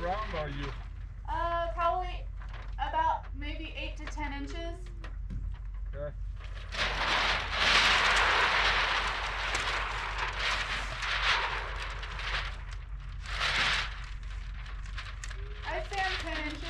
round are you? Probably about maybe 8 to 10 inches. Okay. I'd say I'm 10 inches.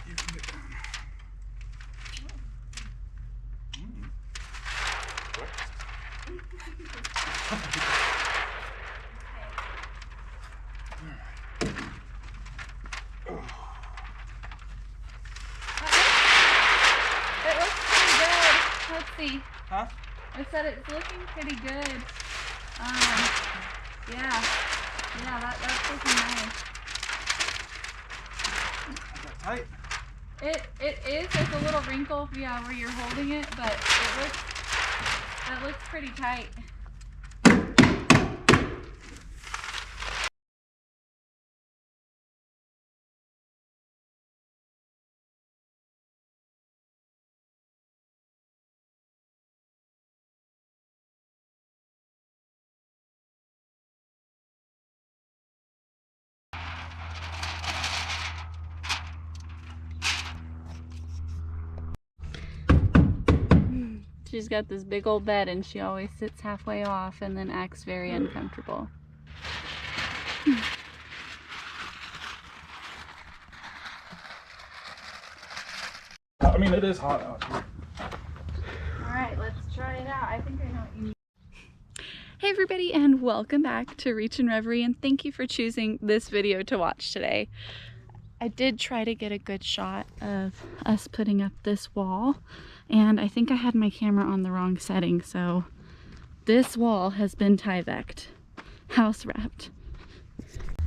You can get down. It looks pretty good. Let's see. Huh? I said it's looking pretty good. Yeah. Yeah, that's looking nice. Is that tight? It is. There's a little wrinkle, yeah, where you're holding it, but that looks pretty tight. She's got this big old bed and she always sits halfway off and then acts very uncomfortable. I mean, it is hot out here. Alright, let's try it out. I think I know what you need. Hey everybody, and welcome back to Reachin Reverie, and thank you for choosing this video to watch today. I did try to get a good shot of us putting up this wall, and I think I had my camera on the wrong setting, so this wall has been Tyvek'd, house wrapped.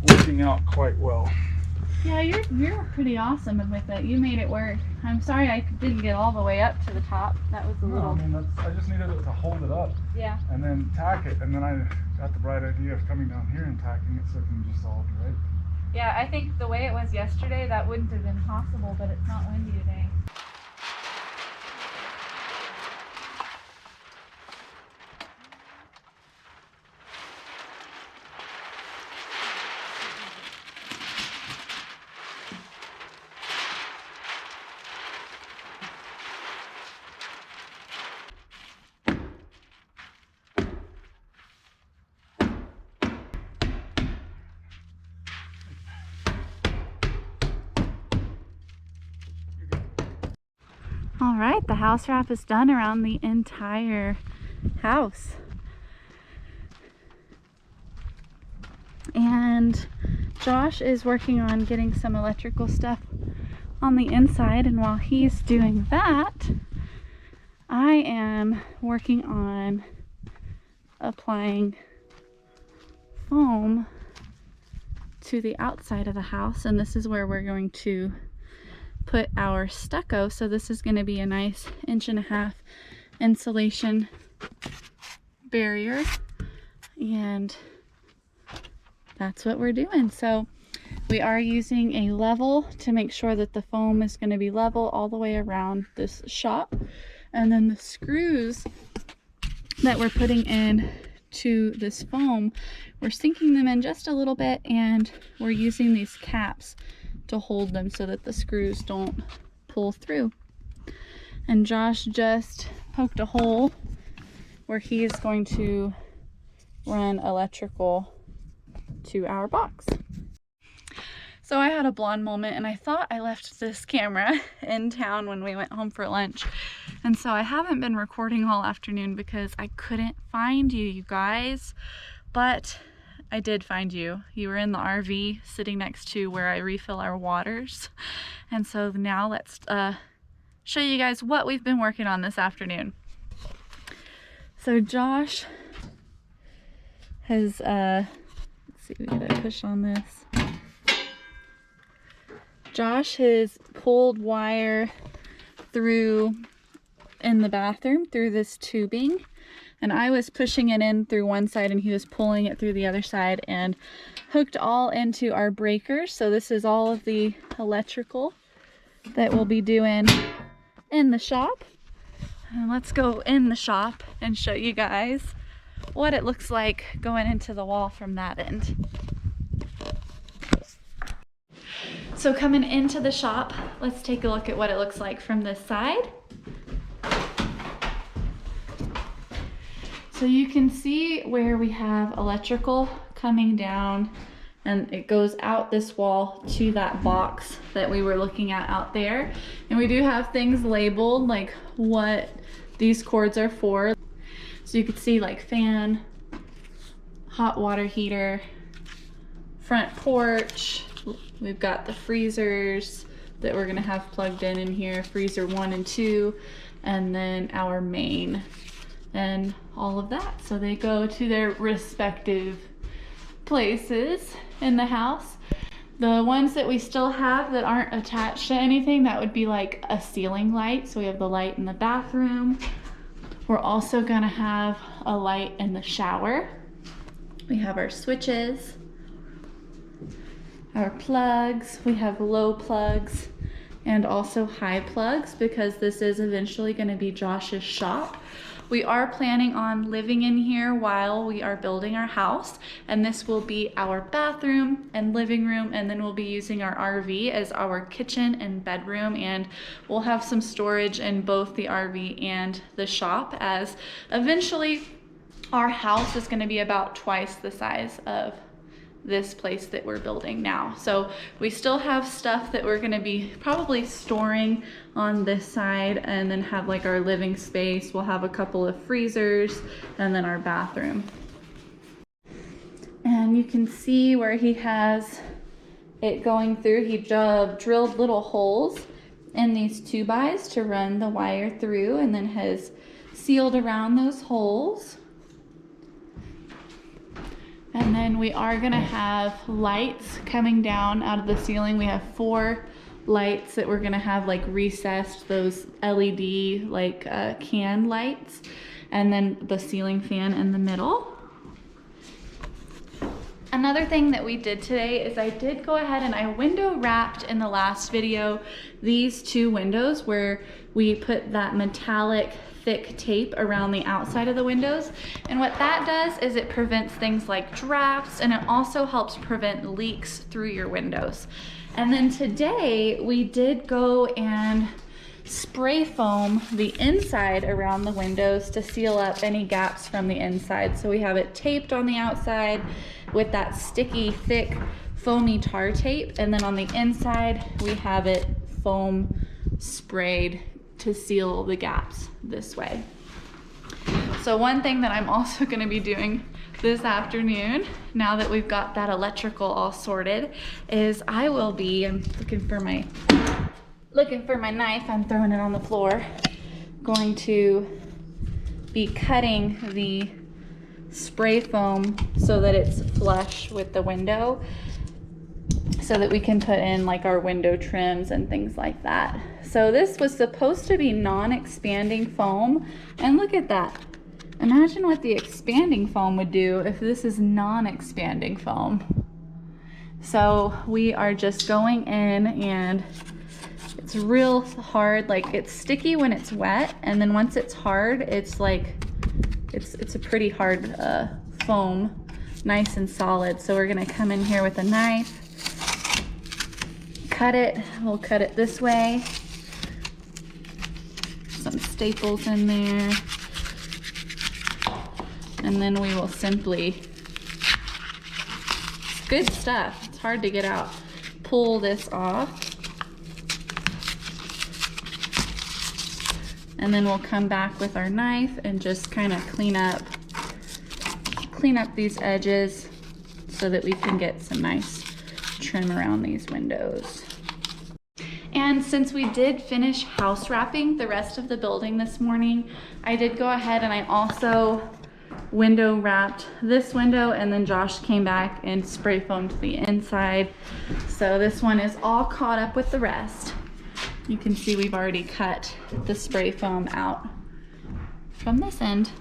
Working out quite well. Yeah, you're pretty awesome with it. You made it work. I'm sorry I didn't get all the way up to the top. That was a little... I mean, I just needed it to hold it up. Yeah. And then tack it, and then I got the bright idea of coming down here and tacking it so it can just all be right. Yeah, I think the way it was yesterday, that wouldn't have been possible, but it's not windy today. All right, the house wrap is done around the entire house. And Josh is working on getting some electrical stuff on the inside, and while he's doing that, I am working on applying foam to the outside of the house, and this is where we're going to put our stucco. So this is going to be a nice 1.5 inch insulation barrier, and that's what we're doing. So we are using a level to make sure that the foam is going to be level all the way around this shop, and then the screws that we're putting in to this foam, we're sinking them in just a little bit, and we're using these caps to hold them so that the screws don't pull through. And Josh just poked a hole where he is going to run electrical to our box. So I had a blonde moment, and I thought I left this camera in town when we went home for lunch, and so I haven't been recording all afternoon because I couldn't find you guys, but I did find you. You were in the RV sitting next to where I refill our waters. And so now let's show you guys what we've been working on this afternoon. So Josh has, let's see, we gotta push on this. Josh has pulled wire through in the bathroom through this tubing. and I was pushing it in through one side and he was pulling it through the other side, and hooked all into our breakers. So this is all of the electrical that we'll be doing in the shop. And let's go in the shop and show you guys what it looks like going into the wall from that end. So coming into the shop, let's take a look at what it looks like from this side. So you can see where we have electrical coming down, and it goes out this wall to that box that we were looking at out there. And we do have things labeled like what these cords are for. So you could see like fan, hot water heater, front porch. We've got the freezers that we're gonna have plugged in here, freezer 1 and 2, and then our main and all of that. So they go to their respective places in the house. The ones that we still have that aren't attached to anything, that would be like a ceiling light. So we have the light in the bathroom. We're also gonna have a light in the shower. We have our switches, our plugs. We have low plugs and also high plugs because this is eventually gonna be Josh's shop. We are planning on living in here while we are building our house, and this will be our bathroom and living room, and then we'll be using our RV as our kitchen and bedroom, and we'll have some storage in both the RV and the shop, as eventually our house is going to be about twice the size of this place that we're building now. So we still have stuff that we're going to be probably storing on this side, and then have like our living space. We'll have a couple of freezers and then our bathroom. And you can see where he has it going through. He drilled little holes in these 2x to run the wire through, and then has sealed around those holes. And then we are gonna have lights coming down out of the ceiling. We have 4 lights that we're gonna have like recessed, those LED like can lights, and then the ceiling fan in the middle. Another thing that we did today is I did go ahead and I window wrapped in the last video these 2 windows where we put that metallic thick tape around the outside of the windows. And what that does is it prevents things like drafts, and it also helps prevent leaks through your windows. And then today we did go and spray foam the inside around the windows to seal up any gaps from the inside. So we have it taped on the outside with that sticky, thick, foamy tar tape, and then on the inside we have it foam sprayed to seal the gaps this way. So one thing that I'm also going to be doing this afternoon, now that we've got that electrical all sorted, is I will be, I'm looking for my knife, I'm throwing it on the floor, going to be cutting the spray foam so that it's flush with the window, so that we can put in like our window trims and things like that. So this was supposed to be non-expanding foam, and look at that. Imagine what the expanding foam would do if this is non-expanding foam. So we are just going in, and it's real hard, like it's sticky when it's wet, and then once it's hard, it's like, it's a pretty hard foam, nice and solid. So we're gonna come in here with a knife, cut it. We'll cut it this way. Some staples in there. And then we will simply, it's good stuff, it's hard to get out, pull this off. And then we'll come back with our knife and just kind of clean up these edges so that we can get some nice trim around these windows. And since we did finish house wrapping the rest of the building this morning, I did go ahead and I also window wrapped this window, and then Josh came back and spray foamed the inside. So this one is all caught up with the rest. You can see we've already cut the spray foam out from this end.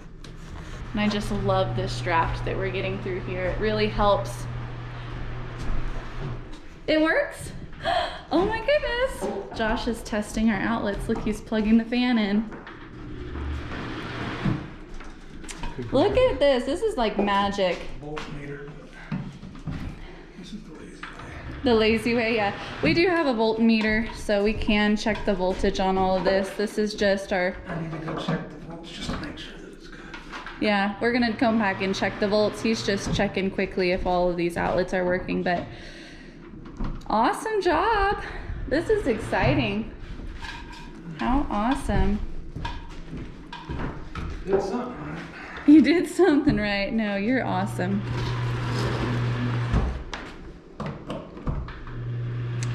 And I just love this draft that we're getting through here. It really helps. It works? Oh my goodness. Josh is testing our outlets. Look, he's plugging the fan in. Look at this. This is like magic. Voltmeter. This is the lazy way. The lazy way, yeah. We do have a voltmeter, so we can check the voltage on all of this. This is just our... I need to go check the volts just to make sure that it's good. Yeah, we're gonna come back and check the volts. He's just checking quickly if all of these outlets are working, but awesome job. This is exciting. How awesome. Did something right. You did something right. No, you're awesome.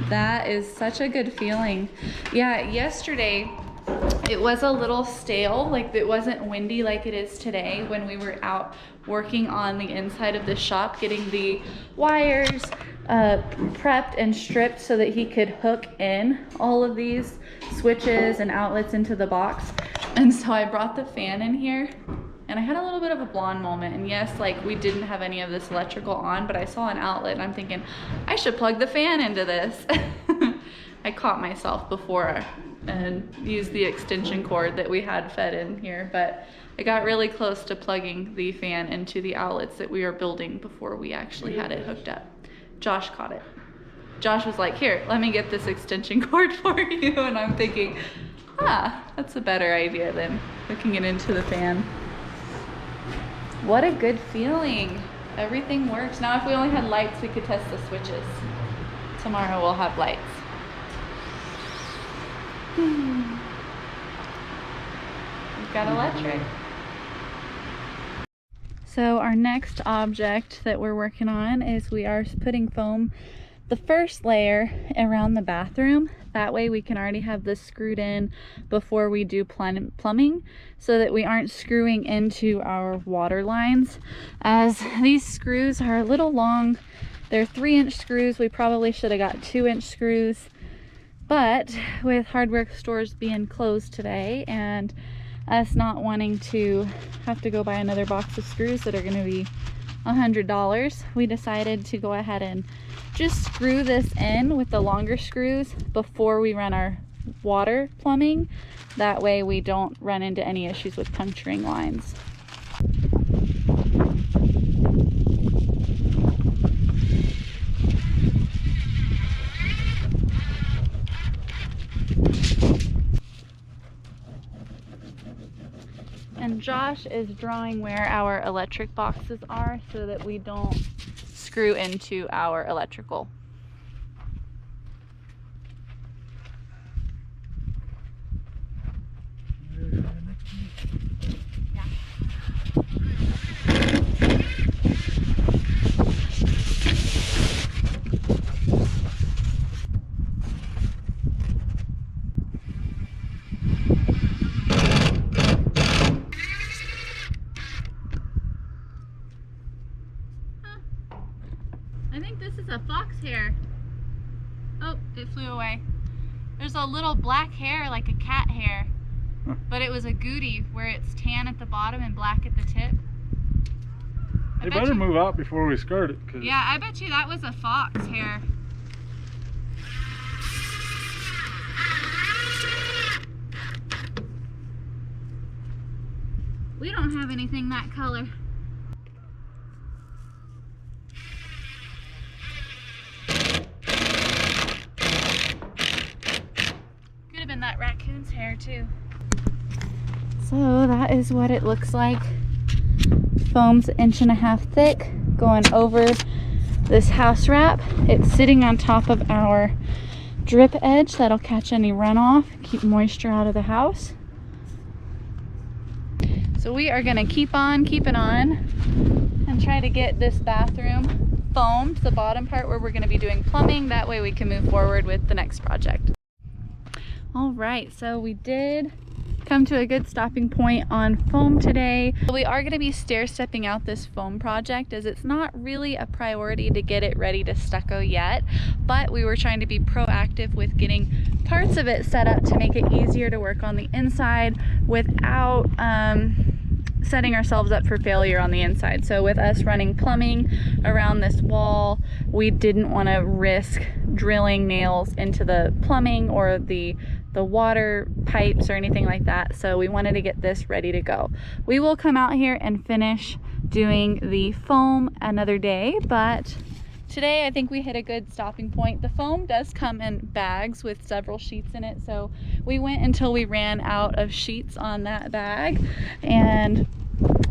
That is such a good feeling. Yeah, yesterday it was a little stale, like it wasn't windy like it is today when we were out working on the inside of the shop, getting the wires prepped and stripped so that he could hook in all of these switches and outlets into the box. And so I brought the fan in here and I had a little bit of a blonde moment. And yes, like we didn't have any of this electrical on, but I saw an outlet and I'm thinking, I should plug the fan into this. I caught myself before and used the extension cord that we had fed in here, but I got really close to plugging the fan into the outlets that we were building before we actually had it hooked up. Josh caught it. Josh was like, here, let me get this extension cord for you. And I'm thinking, that's a better idea than hooking it into the fan. What a good feeling. Everything works. Now if we only had lights, we could test the switches. Tomorrow we'll have lights. We've got electric. So our next object that we're working on is we are putting foam, the first layer around the bathroom. That way we can already have this screwed in before we do plumbing, so that we aren't screwing into our water lines. As these screws are a little long, they're 3-inch screws. We probably should have got 2-inch screws, but with hardware stores being closed today and us not wanting to have to go buy another box of screws that are going to be $100, we decided to go ahead and just screw this in with the longer screws before we run our water plumbing. That way we don't run into any issues with puncturing lines. And Josh is drawing where our electric boxes are so that we don't screw into our electrical. Yeah. I think this is a fox hair. Oh, it flew away. There's a little black hair, like a cat hair, but it was a goodie where it's tan at the bottom and black at the tip. They better move out before we skirt it. Yeah, I bet you that was a fox hair. We don't have anything that color. Could have been that raccoon's hair too. So that is what it looks like. Foam's 1.5 inches thick going over this house wrap. It's sitting on top of our drip edge that'll catch any runoff, keep moisture out of the house. So we are gonna keep on keeping on and try to get this bathroom foamed, the bottom part where we're gonna be doing plumbing. That way we can move forward with the next project. All right, so we did come to a good stopping point on foam today. We are going to be stair-stepping out this foam project, as it's not really a priority to get it ready to stucco yet, but we were trying to be proactive with getting parts of it set up to make it easier to work on the inside without setting ourselves up for failure on the inside. So with us running plumbing around this wall, we didn't want to risk drilling nails into the plumbing or the water pipes or anything like that. So we wanted to get this ready to go. We will come out here and finish doing the foam another day, but today I think we hit a good stopping point. The foam does come in bags with several sheets in it, so we went until we ran out of sheets on that bag and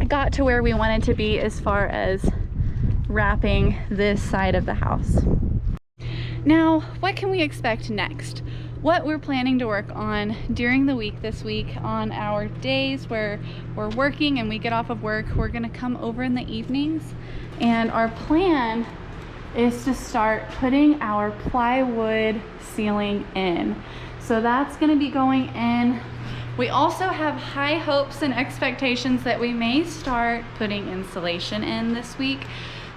got to where we wanted to be as far as wrapping this side of the house. Now, what can we expect next? What we're planning to work on during the week this week on our days where we're working and we get off of work, we're gonna come over in the evenings, and our plan is to start putting our plywood ceiling in. So that's gonna be going in. We also have high hopes and expectations that we may start putting insulation in this week.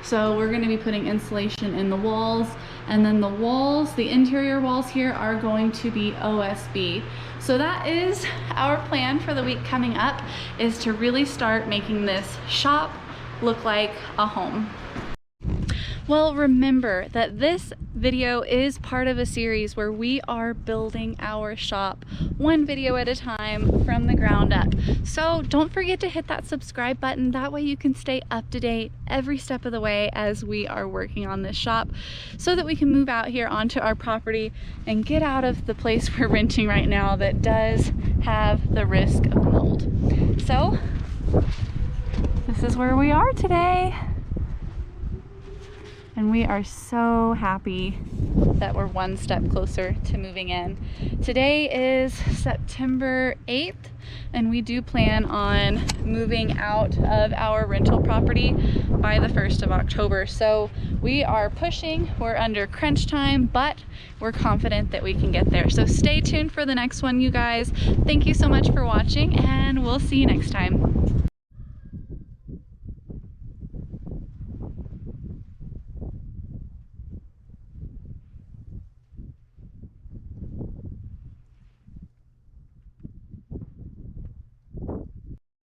So we're gonna be putting insulation in the walls, and then the walls, the interior walls here are going to be OSB. So that is our plan for the week coming up, is to really start making this shop look like a home. Well, remember that this video is part of a series where we are building our shop one video at a time from the ground up. So don't forget to hit that subscribe button. That way you can stay up to date every step of the way as we are working on this shop, so that we can move out here onto our property and get out of the place we're renting right now that does have the risk of mold. So this is where we are today. And we are so happy that we're one step closer to moving in. Today is September 8th, and we do plan on moving out of our rental property by the 1st of October. So we are pushing, we're under crunch time, but we're confident that we can get there. So stay tuned for the next one, you guys. Thank you so much for watching, and we'll see you next time.